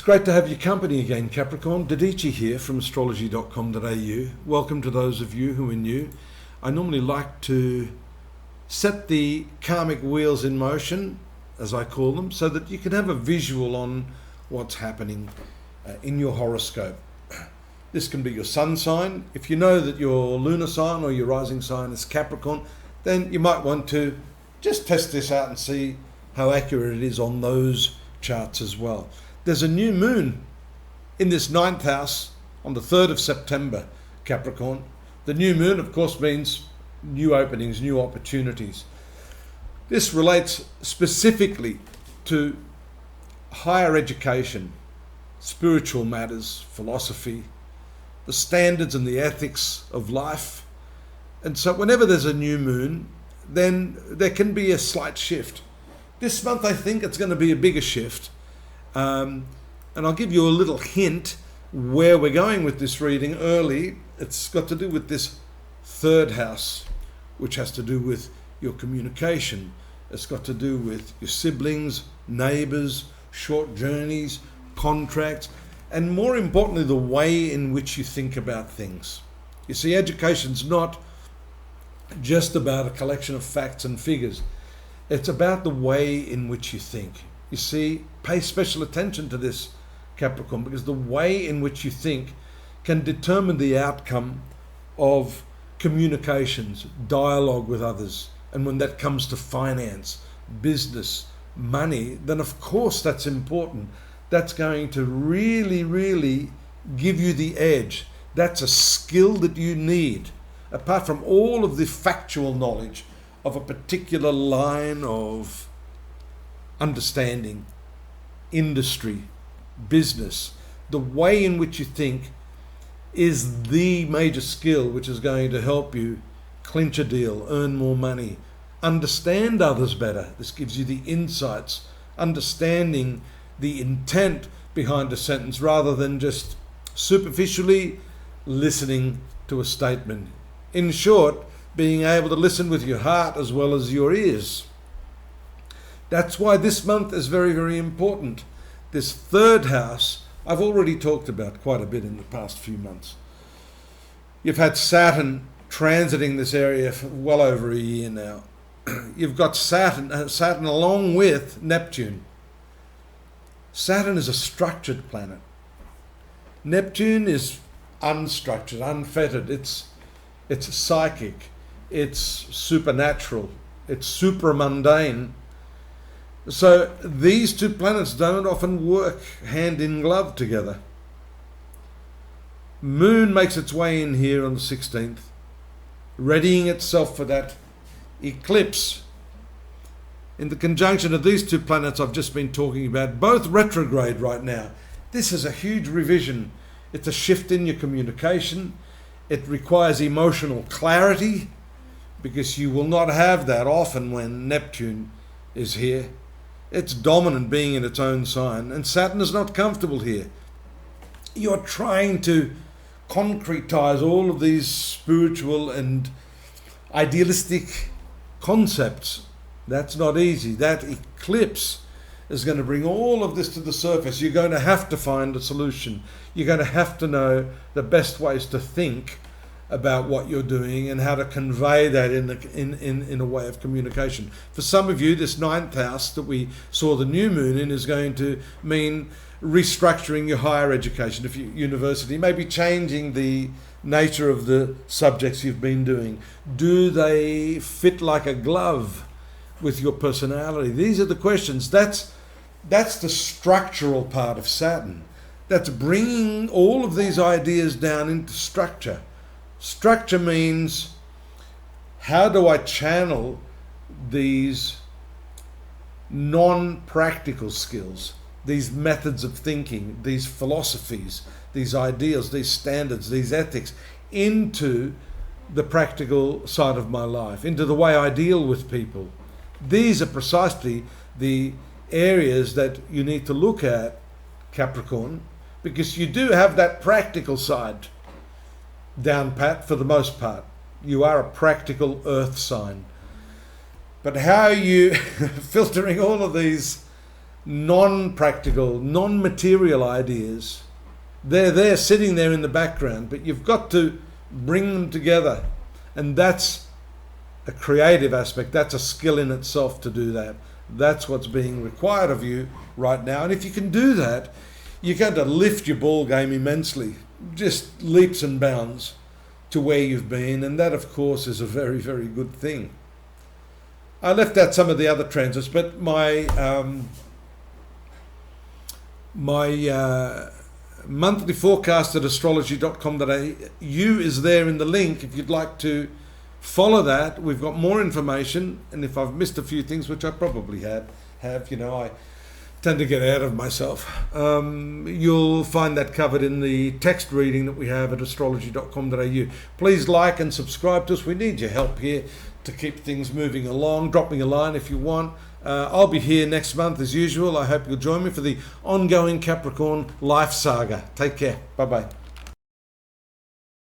great to have your company again, Capricorn. Didici here from astrology.com.au. Welcome to those of you who are new. I normally like to set the karmic wheels in motion, as I call them, so that you can have a visual on what's happening in your horoscope. This can be your sun sign. If you know that your lunar sign or your rising sign is Capricorn, then you might want to just test this out and see how accurate it is on those charts as well. There's a new moon in this 9th house on the 3rd of September, Capricorn. The new moon, of course, means new openings, new opportunities. This relates specifically to higher education, spiritual matters, philosophy, the standards and the ethics of life. And so whenever there's a new moon, then there can be a slight shift. This month, I think it's going to be a bigger shift. And I'll give you a little hint where we're going with this reading early. It's got to do with this 3rd house, which has to do with your communication. It's got to do with your siblings, neighbors, short journeys, contracts, and more importantly, the way in which you think about things. You see, education's not just about a collection of facts and figures. It's about the way in which you think. You see, pay special attention to this, Capricorn, because the way in which you think can determine the outcome of communications, dialogue with others. And when that comes to finance, business, money, then of course that's important. That's going to really, really give you the edge. That's a skill that you need, apart from all of the factual knowledge of a particular line of understanding, industry, business. The way in which you think is the major skill which is going to help you clinch a deal, earn more money, understand others better. This gives you the insights, understanding the intent behind a sentence rather than just superficially listening to a statement. In short, being able to listen with your heart as well as your ears. That's why this month is very, very important. This 3rd house, I've already talked about quite a bit in the past few months. You've had Saturn transiting this area for well over a year now. You've got Saturn along with Neptune. Saturn is a structured planet. Neptune is unstructured, unfettered. It's psychic. It's supernatural. It's supramundane. So these two planets don't often work hand in glove together. Moon makes its way in here on the 16th, readying itself for that eclipse. In the conjunction of these two planets I've just been talking about, both retrograde right now. This is a huge revision. It's a shift in your communication. It requires emotional clarity because you will not have that often when Neptune is here. It's dominant being in its own sign, and Saturn is not comfortable here. You're trying to concretize all of these spiritual and idealistic concepts. That's not easy. That eclipse is going to bring all of this to the surface. You're going to have to find a solution. You're going to have to know the best ways to think about what you're doing and how to convey that in a way of communication. For some of you, this 9th house that we saw the new moon in is going to mean restructuring your higher education. If you university, maybe changing the nature of the subjects you've been doing. Do they fit like a glove with your personality? These are the questions. That's the structural part of Saturn. That's bringing all of these ideas down into structure. Structure means, how do I channel these non-practical skills, these methods of thinking, these philosophies, these ideals, these standards, these ethics, into the practical side of my life, into the way I deal with people. These are precisely the areas that you need to look at, Capricorn, because you do have that practical side down pat for the most part. You are a practical earth sign. But how are you filtering all of these non-practical, non-material ideas. They're there sitting there in the background, but you've got to bring them together. And that's a creative aspect. That's a skill in itself to do that. That's what's being required of you right now. And if you can do that, you're going to lift your ball game immensely, just leaps and bounds to where you've been. And that, of course, is a very, very good thing. I left out some of the other transits, but my monthly forecast at astrology.com.au is there in the link if you'd like to follow that. We've got more information, and if I've missed a few things, which I probably have, I tend to get out of myself. You'll find that covered in the text reading that we have at astrology.com.au. Please like and subscribe to us. We need your help here to keep things moving along. Drop me a line if you want. I'll be here next month as usual. I hope you'll join me for the ongoing Capricorn life saga. Take care. Bye-bye.